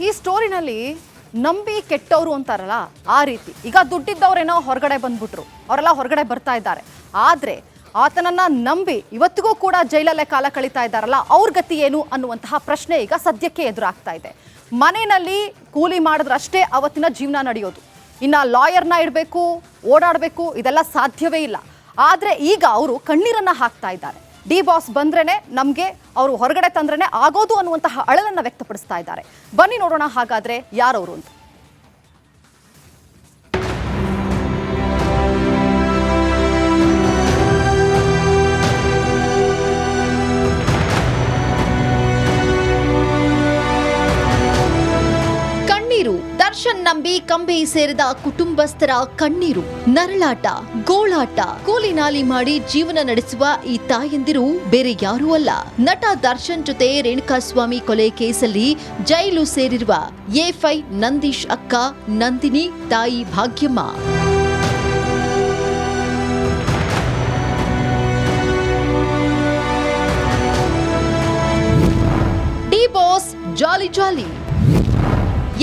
ಈ ಸ್ಟೋರಿನಲ್ಲಿ ನಂಬಿ ಕೆಟ್ಟವರು ಅಂತಾರಲ್ಲ ಆ ರೀತಿ. ಈಗ ದುಡ್ಡಿದ್ದವರೇನೋ ಹೊರಗಡೆ ಬಂದ್ಬಿಟ್ರು, ಅವರೆಲ್ಲ ಹೊರಗಡೆ ಬರ್ತಾ ಇದ್ದಾರೆ. ಆದರೆ ಆತನನ್ನ ನಂಬಿ ಇವತ್ತಿಗೂ ಕೂಡ ಜೈಲಲ್ಲೇ ಕಾಲ ಕಳೀತಾ ಇದ್ದಾರಲ್ಲ, ಅವ್ರ ಗತಿ ಏನು ಅನ್ನುವಂತಹ ಪ್ರಶ್ನೆ ಈಗ ಸದ್ಯಕ್ಕೆ ಎದುರಾಗ್ತಾ ಇದೆ. ಮನೆಯಲ್ಲಿ ಕೂಲಿ ಮಾಡಿದ್ರಷ್ಟೇ ಅವತ್ತಿನ ಜೀವನ ನಡೆಯೋದು. ಇನ್ನು ಲಾಯರ್ನ ಇಡಬೇಕು, ಓಡಾಡಬೇಕು, ಇದೆಲ್ಲ ಸಾಧ್ಯವೇ ಇಲ್ಲ. ಆದರೆ ಈಗ ಅವರು ಕಣ್ಣೀರನ್ನ ಹಾಕ್ತಾ ಇದ್ದಾರೆ. ಡಿ ಬಾಸ್ ಬಂದ್ರೇನೆ ನಮಗೆ ಅವರು ಹೊರಗಡೆ ತಂದ್ರೇನೆ ಆಗೋದು ಅನ್ನುವಂತಹ ಅಳಲನ್ನ ವ್ಯಕ್ತಪಡಿಸ್ತಾ ಇದ್ದಾರೆ. ಬನ್ನಿ ನೋಡೋಣ ಹಾಗಾದ್ರೆ ಯಾರವರು ಅಂತ. ದರ್ಶನ್ ನಂಬಿ ಕಂಬಿ ಸೇರಿದ ಕುಟುಂಬಸ್ಥರ ಕಣ್ಣೀರು, ನರಳಾಟ, ಗೋಳಾಟ. ಕೂಲಿ ನಾಲಿ ಮಾಡಿ ಜೀವನ ನಡೆಸುವ ಈ ತಾಯಂದಿರು ಬೇರೆ ಯಾರೂ ಅಲ್ಲ. ನಟ ದರ್ಶನ್ ಜೊತೆ ರೇಣುಕಾಸ್ವಾಮಿ ಕೊಲೆ ಕೇಸಲ್ಲಿ ಜೈಲು ಸೇರಿರುವ ಎ5 ನಂದೀಶ್ ಅಕ್ಕ ನಂದಿನಿ, ತಾಯಿ ಭಾಗ್ಯಮ್ಮ. ಡಿ ಬಾಸ್ ಜಾಲಿ ಜಾಲಿ,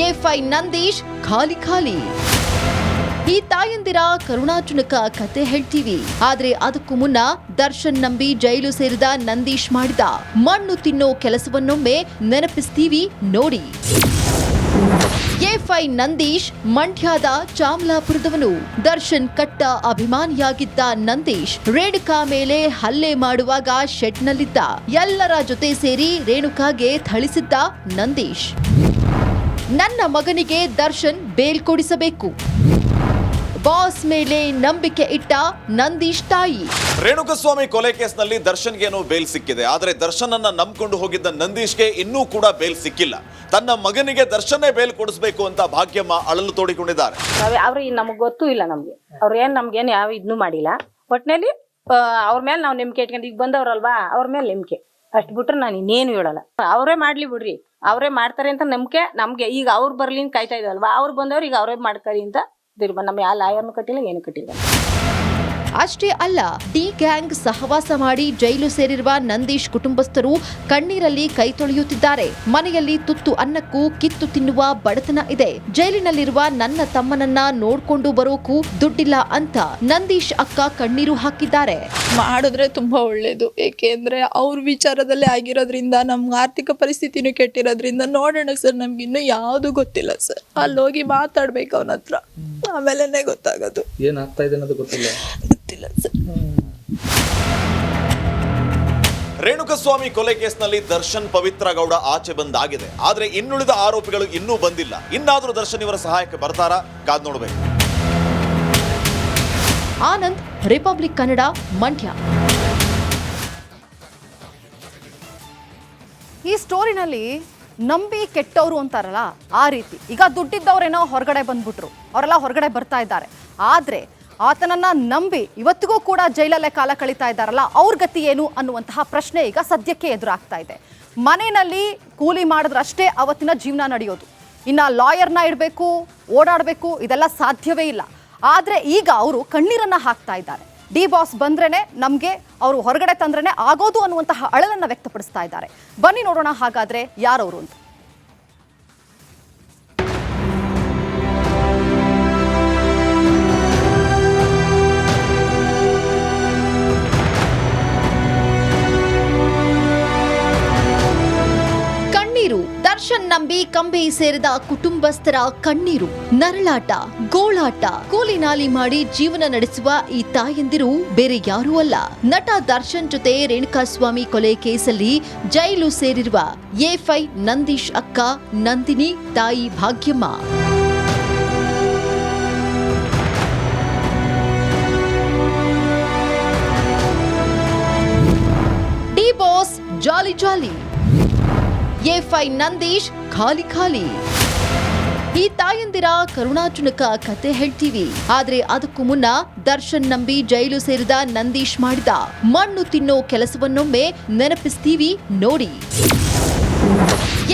ಎ5 ನಂದೀಶ್ ಖಾಲಿ ಖಾಲಿ. ಈ ತಾಯಂದಿರ ಕರುಣಾಜನಕ ಕತೆ ಹೇಳ್ತೀವಿ. ಆದ್ರೆ ಅದಕ್ಕೂ ಮುನ್ನ ದರ್ಶನ್ ನಂಬಿ ಜೈಲು ಸೇರಿದ ನಂದೀಶ್ ಮಾಡಿದ ಮಣ್ಣು ತಿನ್ನೋ ಕೆಲಸವನ್ನೊಮ್ಮೆ ನೆನಪಿಸ್ತೀವಿ ನೋಡಿ. ಎ5 ನಂದೀಶ್ ಮಂಡ್ಯದ ಚಾಮಲಾಪುರದವನು. ದರ್ಶನ್ ಕಟ್ಟ ಅಭಿಮಾನಿಯಾಗಿದ್ದ ನಂದೀಶ್ ರೇಣುಕಾ ಮೇಲೆ ಹಲ್ಲೆ ಮಾಡುವಾಗ ಶೆಡ್ನಲ್ಲಿದ್ದ. ಎಲ್ಲರ ಜೊತೆ ಸೇರಿ ರೇಣುಕಾಗೆ ಥಳಿಸಿದ್ದ ನಂದೀಶ್. ನನ್ನ ಮಗನಿಗೆ ದರ್ಶನ್ ಬೇಲ್ ಕೊಡಿಸಬೇಕು, ಬಾಸ್ ಮೇಲೆ ನಂಬಿಕೆ ಇಟ್ಟ ನಂದೀಶ್ ತಾಯಿ. ರೇಣುಕಾಸ್ವಾಮಿ ಕೊಲೆ ಕೇಸ್ನಲ್ಲಿ ದರ್ಶನ್ಗೇನೋ ಬೇಲ್ ಸಿಕ್ಕಿದೆ. ಆದರೆ ದರ್ಶನ್ ಅನ್ನ ನಂಬಿಕೊಂಡು ಹೋಗಿದ್ದ ನಂದೀಶ್ಗೆ ಇನ್ನೂ ಕೂಡ ಬೇಲ್ ಸಿಕ್ಕಿಲ್ಲ. ತನ್ನ ಮಗನಿಗೆ ದರ್ಶನ್ನೇ ಬೇಲ್ ಕೊಡಿಸಬೇಕು ಅಂತ ಭಾಗ್ಯಮ್ಮ ಅಳಲು ತೋಡಿಕೊಂಡಿದ್ದಾರೆ. ಅವ್ರು ನಮಗೆ ಗೊತ್ತೂ ಇಲ್ಲ, ನಮ್ಗೇನು ಯಾವ ಇದನ್ನು ಮಾಡಿಲ್ಲ. ಒಟ್ಟಿನಲ್ಲಿ ಅವ್ರ ಮೇಲೆ ನಾವು ನಂಬಿಕೆ ಇಟ್ಕೊಂಡು ಈಗ ಬಂದವ್ರಲ್ವಾ, ಅವ್ರ ಮೇಲೆ ನಂಬಿಕೆ ಅಷ್ಟು ಬಿಟ್ರೆ ನಾನು ಇನ್ನೇನು ಹೇಳಲ್ಲ. ಅವರೇ ಮಾಡ್ಲಿ ಬಿಡ್ರಿ, ಅವರೇ ಮಾಡ್ತಾರೆ ಅಂತ ನಂಬಿಕೆ ನಮ್ಗೆ. ಈಗ ಅವ್ರು ಬರ್ಲಿ ಅಂತ ಕಾಯ್ತಾ ಇದ್ವಲ್ವಾ, ಅವ್ರು ಬಂದವ್ರು ಈಗ ಅವರೇ ಮಾಡ್ತಾರೆ ಅಂತ ನಮ್ಮ ಯಾವ ಲಾಯರ್ನು ಕಟ್ಟಿಲ್ಲ, ಏನು ಕಟ್ಟಿಲ್ಲ. ಅಷ್ಟೇ ಅಲ್ಲ, ಡಿ ಗ್ಯಾಂಗ್ ಸಹವಾಸ ಮಾಡಿ ಜೈಲು ಸೇರಿರುವ ನಂದೀಶ್ ಕುಟುಂಬಸ್ಥರು ಕಣ್ಣೀರಲ್ಲಿ ಕೈ ತೊಳೆಯುತ್ತಿದ್ದಾರೆ. ಮನೆಯಲ್ಲಿ ತುತ್ತು ಅನ್ನಕ್ಕೂ ಕಿತ್ತು ತಿನ್ನುವ ಬಡತನ ಇದೆ. ಜೈಲಿನಲ್ಲಿರುವ ನನ್ನ ತಮ್ಮನನ್ನ ನೋಡ್ಕೊಂಡು ಬರೋಕು ದುಡ್ಡಿಲ್ಲ ಅಂತ ನಂದೀಶ್ ಅಕ್ಕ ಕಣ್ಣೀರು ಹಾಕಿದ್ದಾರೆ. ಮಾಡಿದ್ರೆ ತುಂಬಾ ಒಳ್ಳೇದು, ಏಕೆಂದ್ರೆ ಅವ್ರ ವಿಚಾರದಲ್ಲೇ ಆಗಿರೋದ್ರಿಂದ ನಮ್ಗೆ ಆರ್ಥಿಕ ಪರಿಸ್ಥಿತಿನೂ ಕೆಟ್ಟಿರೋದ್ರಿಂದ. ನೋಡೋಣ ಸರ್, ನಮ್ಗೆ ಇನ್ನೂ ಯಾವ್ದು ಗೊತ್ತಿಲ್ಲ ಸರ್. ಅಲ್ಲಿ ಹೋಗಿ ಮಾತಾಡ್ಬೇಕು ಅವನ ಹತ್ರ, ಆಮೇಲೆ ಗೊತ್ತಾಗೋದು ಏನಾಗ್ತಾ ಇದೆ ಅನ್ನೋದು ಗೊತ್ತಿಲ್ಲ ಸರ್. ರೇಣುಕಾಸ್ವಾಮಿ ಕೊಲೆ ಕೇಸ್ನಲ್ಲಿ ದರ್ಶನ್ ಪವಿತ್ರ ಗೌಡ ಆಚೆ ಬಂದಾಗಿದೆ. ಆದ್ರೆ ಇನ್ನುಳಿದ ಆರೋಪಿಗಳು ಇನ್ನೂ ಬಂದಿಲ್ಲ. ಇನ್ನಾದ್ರೂ ದರ್ಶನ್ ಇವರ ಸಹಾಯಕ್ಕೆ ಬರ್ತಾರಾ? ಕಾದ್ ನೋಡ್ಬೇಕು. ಆನಂದ್, ರಿಪಬ್ಲಿಕ್ ಕನ್ನಡ, ಮಂಡ್ಯ. ಈ ಸ್ಟೋರಿನಲ್ಲಿ ನಂಬಿ ಕೆಟ್ಟವರು ಅಂತಾರಲ್ಲ ಆ ರೀತಿ. ಈಗ ದುಡ್ಡಿದ್ದವರೇನೋ ಹೊರಗಡೆ ಬಂದ್ಬಿಟ್ರು, ಅವರೆಲ್ಲ ಹೊರಗಡೆ ಬರ್ತಾ ಇದ್ದಾರೆ. ಆದ್ರೆ ಆತನನ್ನ ನಂಬಿ ಇವತ್ತಿಗೂ ಕೂಡ ಜೈಲಲ್ಲೇ ಕಾಲ ಕಳೀತಾ ಇದ್ದಾರಲ್ಲ, ಅವ್ರ ಗತಿ ಏನು ಅನ್ನುವಂತಹ ಪ್ರಶ್ನೆ ಈಗ ಸದ್ಯಕ್ಕೆ ಎದುರಾಗ್ತಾ ಇದೆ. ಮನೆಯಲ್ಲಿ ಕೂಲಿ ಮಾಡಿದ್ರಷ್ಟೇ ಅವತ್ತಿನ ಜೀವನ ನಡೆಯೋದು. ಇನ್ನು ಲಾಯರ್ನ ಇಡಬೇಕು, ಓಡಾಡಬೇಕು, ಇದೆಲ್ಲ ಸಾಧ್ಯವೇ ಇಲ್ಲ. ಆದರೆ ಈಗ ಅವರು ಕಣ್ಣೀರನ್ನ ಹಾಕ್ತಾ ಇದ್ದಾರೆ. ಡಿ ಬಾಸ್ ಬಂದ್ರೇನೆ ನಮಗೆ ಅವರು ಹೊರಗಡೆ ತಂದ್ರೇನೆ ಆಗೋದು ಅನ್ನುವಂತಹ ಅಳಲನ್ನ ವ್ಯಕ್ತಪಡಿಸ್ತಾ ಇದ್ದಾರೆ. ಬನ್ನಿ ನೋಡೋಣ ಹಾಗಾದ್ರೆ ಯಾರವರು ಅಂತ. ದರ್ಶನ್ ನಂಬಿ ಕಂಬಿ ಸೇರಿದ ಕುಟುಂಬಸ್ಥರ ಕಣ್ಣೀರು, ನರಳಾಟ, ಗೋಳಾಟ. ಕೂಲಿ ನಾಲಿ ಮಾಡಿ ಜೀವನ ನಡೆಸುವ ಈ ತಾಯಂದಿರು ಬೇರೆ ಯಾರೂ ಅಲ್ಲ. ನಟ ದರ್ಶನ್ ಜೊತೆ ರೇಣುಕಾಸ್ವಾಮಿ ಕೊಲೆ ಕೇಸಲ್ಲಿ ಜೈಲು ಸೇರಿರುವ ಎ5 ನಂದೀಶ್ ಅಕ್ಕ ನಂದಿನಿ, ತಾಯಿ ಭಾಗ್ಯಮ್ಮ. ಡಿ ಬಾಸ್ ಜಾಲಿ ಜಾಲಿ, ಎ5 ನಂದೀಶ್ ಖಾಲಿ ಖಾಲಿ. ಈ ತಾಯಂದಿರ ಕರುಣಾಜನಕ ಕತೆ ಹೇಳ್ತೀವಿ. ಆದ್ರೆ ಅದಕ್ಕೂ ಮುನ್ನ ದರ್ಶನ್ ನಂಬಿ ಜೈಲು ಸೇರಿದ ನಂದೀಶ್ ಮಾಡಿದ ಮಣ್ಣು ತಿನ್ನೋ ಕೆಲಸವನ್ನೊಮ್ಮೆ ನೆನಪಿಸ್ತೀವಿ ನೋಡಿ.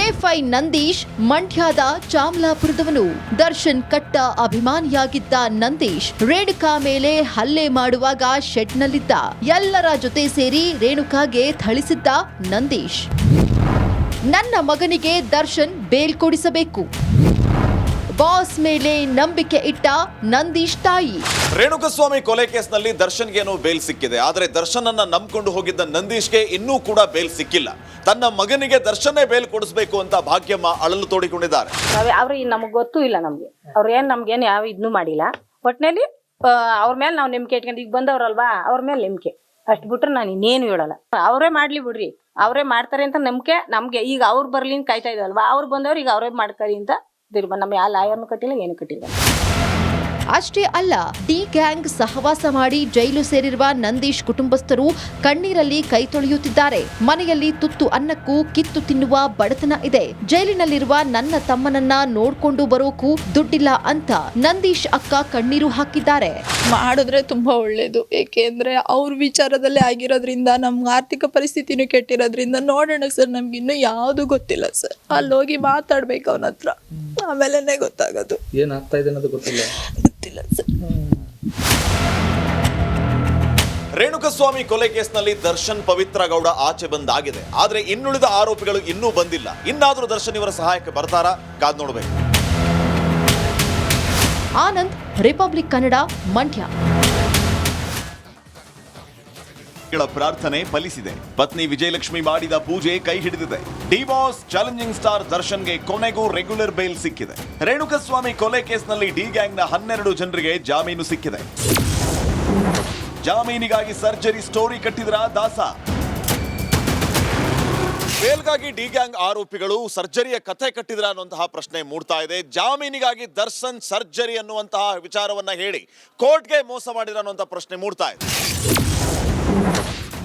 ಎ5 ನಂದೀಶ್ ಮಂಡ್ಯದ ಚಾಮಲಾಪುರದವನು. ದರ್ಶನ್ ಕಟ್ಟ ಅಭಿಮಾನಿಯಾಗಿದ್ದ ನಂದೀಶ್ ರೇಣುಕಾ ಮೇಲೆ ಹಲ್ಲೆ ಮಾಡುವಾಗ ಶೆಡ್ನಲ್ಲಿದ್ದ. ಎಲ್ಲರ ಜೊತೆ ಸೇರಿ ರೇಣುಕಾಗೆ ಥಳಿಸಿದ್ದ ನಂದೀಶ್. ನನ್ನ ಮಗನಿಗೆ ದರ್ಶನ್ ಬೇಲ್ ಕೊಡಿಸಬೇಕು. ಬಾಸ್ ಮೇಲೆ ನಂಬಿಕೆ ಇಟ್ಟ ನಂದೀಶ್ ತಾಯಿ. ರೇಣುಕಸ್ವಾಮಿ ಕೊಲೆ ಕೇಸ್ನಲ್ಲಿ ದರ್ಶನ್ಗೇನೋ ಬೇಲ್ ಸಿಕ್ಕಿದೆ. ಆದರೆ ದರ್ಶನ್ ಅನ್ನ ನಂಬಿಕೊಂಡು ಹೋಗಿದ್ದ ನಂದೀಶ್ಗೆ ಇನ್ನೂ ಕೂಡ ಬೇಲ್ ಸಿಕ್ಕಿಲ್ಲ. ತನ್ನ ಮಗನಿಗೆ ದರ್ಶನ್ನೇ ಬೇಲ್ ಕೊಡಿಸಬೇಕು ಅಂತ ಭಾಗ್ಯಮ್ಮ ಅಳಲು ತೋಡಿಕೊಂಡಿದ್ದಾರೆ. ಅವ್ರಿಗೆ ನಮಗೆ ಗೊತ್ತೂ ಇಲ್ಲ, ನಮ್ಗೆ ಅವ್ರೇನ್ ನಮ್ಗೇನು ಯಾವ ಇದನ್ನು ಮಾಡಿಲ್ಲ. ಒಟ್ಟಿನಲ್ಲಿ ಅವ್ರ ಮೇಲೆ ನಾವು ನಂಬಿಕೆ ಇಟ್ಕೊಂಡು ಈಗ ಬಂದವ್ರಲ್ವಾ, ಅವ್ರ ಮೇಲೆ ನಂಬಿಕೆ ಅಷ್ಟು ಬಿಟ್ರೆ ನಾನು ಇನ್ನೇನು ಹೇಳಲ್ಲ. ಅವರೇ ಮಾಡ್ಲಿ ಬಿಡ್ರಿ, ಅವರೇ ಮಾಡ್ತಾರೆ ಅಂತ ನಂಬಿಕೆ ನಮ್ಗೆ. ಈಗ ಅವ್ರು ಬರ್ಲಿ ಅಂತ ಕಾಯ್ತಾ ಇದ್ವಲ್ವಾ, ಅವ್ರು ಬಂದವ್ರು ಈಗ ಅವರೇ ಮಾಡ್ತಾರೆ ಅಂತ ನಮ್ಮ ಯಾವ ಲಾಯರ್ನು ಕಟ್ಟಿಲ್ಲ, ಏನು ಕಟ್ಟಿಲ್ಲ. ಅಷ್ಟೇ ಅಲ್ಲ, ಡಿ ಗ್ಯಾಂಗ್ ಸಹವಾಸ ಮಾಡಿ ಜೈಲು ಸೇರಿರುವ ನಂದೀಶ್ ಕುಟುಂಬಸ್ಥರು ಕಣ್ಣೀರಲ್ಲಿ ಕೈ ತೊಳೆಯುತ್ತಿದ್ದಾರೆ. ಮನೆಯಲ್ಲಿ ತುತ್ತು ಅನ್ನಕ್ಕೂ ಕಿತ್ತು ತಿನ್ನುವ ಬಡತನ ಇದೆ. ಜೈಲಿನಲ್ಲಿರುವ ನನ್ನ ತಮ್ಮನನ್ನ ನೋಡ್ಕೊಂಡು ಬರೋಕು ದುಡ್ಡಿಲ್ಲ ಅಂತ ನಂದೀಶ್ ಅಕ್ಕ ಕಣ್ಣೀರು ಹಾಕಿದ್ದಾರೆ. ಮಾಡಿದ್ರೆ ತುಂಬಾ ಒಳ್ಳೇದು, ಏಕೆಂದ್ರೆ ಅವ್ರ ವಿಚಾರದಲ್ಲೇ ಆಗಿರೋದ್ರಿಂದ ನಮ್ಗೆ ಆರ್ಥಿಕ ಪರಿಸ್ಥಿತಿನೂ ಕೆಟ್ಟಿರೋದ್ರಿಂದ ನೋಡೋಣ ಸರ್, ನಮ್ಗೆ ಇನ್ನೂ ಯಾವ್ದು ಗೊತ್ತಿಲ್ಲ ಸರ್. ಅಲ್ಲಿ ಹೋಗಿ ಮಾತಾಡ್ಬೇಕು ಅವನ ಹತ್ರ, ಆಮೇಲೆ ಗೊತ್ತಾಗೋದು ಏನಾಗ್ತಾ ಇದೆ ಅನ್ನೋದು ಗೊತ್ತಿಲ್ಲ ಸರ್. ರೇಣುಕಸ್ವಾಮಿ ಕೊಲೆ ಕೇಸ್ನಲ್ಲಿ ದರ್ಶನ್ ಪವಿತ್ರ ಗೌಡ ಆಚೆ ಬಂದಾಗಿದೆ. ಆದ್ರೆ ಇನ್ನುಳಿದ ಆರೋಪಿಗಳು ಇನ್ನೂ ಬಂದಿಲ್ಲ. ಇನ್ನಾದ್ರೂ ದರ್ಶನ್ ಇವರ ಸಹಾಯಕ್ಕೆ ಬರ್ತಾರಾ? ಕಾದ್ ನೋಡ್ಬೇಕು. ಆನಂದ್, ರಿಪಬ್ಲಿಕ್ ಕನ್ನಡ, ಮಂಡ್ಯ. ಪ್ರಾರ್ಥನೆ ಫಲಿಸಿದೆ. ಪತ್ನಿ ವಿಜಯಲಕ್ಷ್ಮಿ ಮಾಡಿದ ಪೂಜೆ ಕೈ ಹಿಡಿದಿದೆ. ಡಿವಾಸ್ ಚಾಲೆಂಜಿಂಗ್ ಸ್ಟಾರ್ ದರ್ಶನ್ಗೆ ಕೊನೆಗೂ ರೆಗ್ಯುಲರ್ ಬೇಲ್ ಸಿಕ್ಕಿದೆ. ರೇಣುಕಸ್ವಾಮಿ ಕೊಲೆ ಕೇಸ್ನಲ್ಲಿ ಡಿ ಗ್ಯಾಂಗ್ನ 12 ಜನರಿಗೆ ಜಾಮೀನು ಸಿಕ್ಕಿದೆ. ಜಾಮೀನಿಗಾಗಿ ಸರ್ಜರಿ ಸ್ಟೋರಿ ಕಟ್ಟಿದ್ರ ದಾಸ. ಬೇಲ್ಗಾಗಿ ಡಿ ಗ್ಯಾಂಗ್ ಆರೋಪಿಗಳು ಸರ್ಜರಿಯ ಕಥೆ ಕಟ್ಟಿದ್ರ ಅನ್ನುವಂತಹ ಪ್ರಶ್ನೆ ಮೂಡ್ತಾ ಇದೆ. ಜಾಮೀನಿಗಾಗಿ ದರ್ಶನ್ ಸರ್ಜರಿ ಅನ್ನುವಂತಹ ವಿಚಾರವನ್ನ ಹೇಳಿ ಕೋರ್ಟ್ಗೆ ಮೋಸ ಮಾಡಿದ್ರ ಅನ್ನುವಂತಹ ಪ್ರಶ್ನೆ ಮೂಡ್ತಾ ಇದೆ.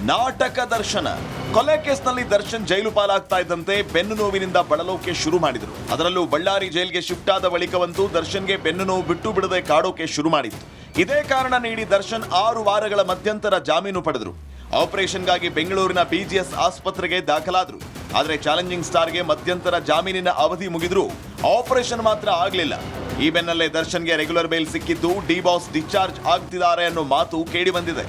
ನಾಟಕ ದರ್ಶನ ಕೊಲೆ ಕೇಸ್ನಲ್ಲಿ ದರ್ಶನ್ ಜೈಲು ಪಾಲಾಗ್ತಾ ಇದ್ದಂತೆ ಬೆನ್ನು ನೋವಿನಿಂದ ಬಳಲೋಕೆ ಶುರು ಮಾಡಿದ್ರು. ಅದರಲ್ಲೂ ಬಳ್ಳಾರಿ ಜೈಲ್ಗೆ ಶಿಫ್ಟ್ ಆದ ಬಳಿಕವಂತೂ ದರ್ಶನ್ಗೆ ಬೆನ್ನು ನೋವು ಬಿಟ್ಟು ಬಿಡದೆ ಕಾಡೋಕೆ ಶುರು ಮಾಡಿತ್ತು. ಇದೇ ಕಾರಣ ನೀಡಿ ದರ್ಶನ್ 6 ವಾರಗಳ ಮಧ್ಯಂತರ ಜಾಮೀನು ಪಡೆದ್ರು. ಆಪರೇಷನ್ಗಾಗಿ ಬೆಂಗಳೂರಿನ ಬಿಜಿಎಸ್ ಆಸ್ಪತ್ರೆಗೆ ದಾಖಲಾದ್ರು. ಆದರೆ ಚಾಲೆಂಜಿಂಗ್ ಸ್ಟಾರ್ಗೆ ಮಧ್ಯಂತರ ಜಾಮೀನಿನ ಅವಧಿ ಮುಗಿದ್ರು, ಆಪರೇಷನ್ ಮಾತ್ರ ಆಗ್ಲಿಲ್ಲ. ಈ ಬೆನ್ನಲ್ಲೇ ದರ್ಶನ್ಗೆ ರೆಗ್ಯುಲರ್ ಬೇಲ್ ಸಿಕ್ಕಿದ್ದು ಡಿ-ಬಾಸ್ ಡಿಸ್ಚಾರ್ಜ್ ಆಗ್ತಿದ್ದಾರೆ ಅನ್ನೋ ಮಾತು ಕೇಳಿ ಬಂದಿದೆ.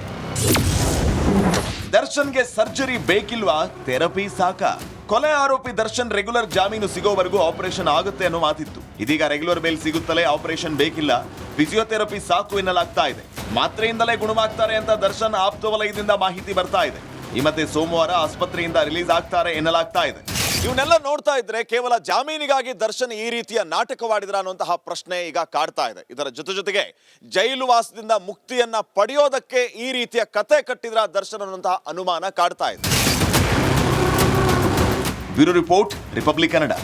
ದರ್ಶನ್ಗೆ ಸರ್ಜರಿ ಬೇಕಿಲ್ವಾ? ಥೆರಪಿ ಸಾಕ? ಕೊಲೆ ಆರೋಪಿ ದರ್ಶನ್ ರೆಗ್ಯುಲರ್ ಜಾಮೀನು ಸಿಗೋವರೆಗೂ ಆಪರೇಷನ್ ಆಗುತ್ತೆ ಅನ್ನೋ ಮಾತಿತ್ತು. ಇದೀಗ ರೆಗ್ಯುಲರ್ ಬೇಲ್ ಸಿಗುತ್ತಲೇ ಆಪರೇಷನ್ ಬೇಕಿಲ್ಲ, ಫಿಸಿಯೋಥೆರಪಿ ಸಾಕು ಎನ್ನಲಾಗ್ತಾ ಇದೆ. ಮಾತ್ರೆಯಿಂದಲೇ ಗುಣವಾಗ್ತಾರೆ ಅಂತ ದರ್ಶನ್ ಆಪ್ತ ವಲಯದಿಂದ ಮಾಹಿತಿ ಬರ್ತಾ ಇದೆ. ಈ ಮಧ್ಯೆ ಸೋಮವಾರ ಆಸ್ಪತ್ರೆಯಿಂದ ರಿಲೀಸ್ ಆಗ್ತಾರೆ ಎನ್ನಲಾಗ್ತಾ ಇದೆ. ಇವನ್ನೆಲ್ಲ ನೋಡ್ತಾ ಇದ್ರೆ ಕೇವಲ ಜಾಮೀನಿಗಾಗಿ ದರ್ಶನ್ ಈ ರೀತಿಯ ನಾಟಕವಾಡಿದ್ರ ಅನ್ನುವಂತಹ ಪ್ರಶ್ನೆ ಈಗ ಕಾಡ್ತಾ ಇದೆ. ಇದರ ಜೊತೆಗೆ ಜೈಲು ವಾಸದಿಂದ ಮುಕ್ತಿಯನ್ನ ಪಡೆಯೋದಕ್ಕೆ ಈ ರೀತಿಯ ಕತೆ ಕಟ್ಟಿದ್ರ ದರ್ಶನ್ ಅನ್ನುವಂತಹ ಅನುಮಾನ ಕಾಡ್ತಾ ಇದೆ. Bureau report, republic Kannada.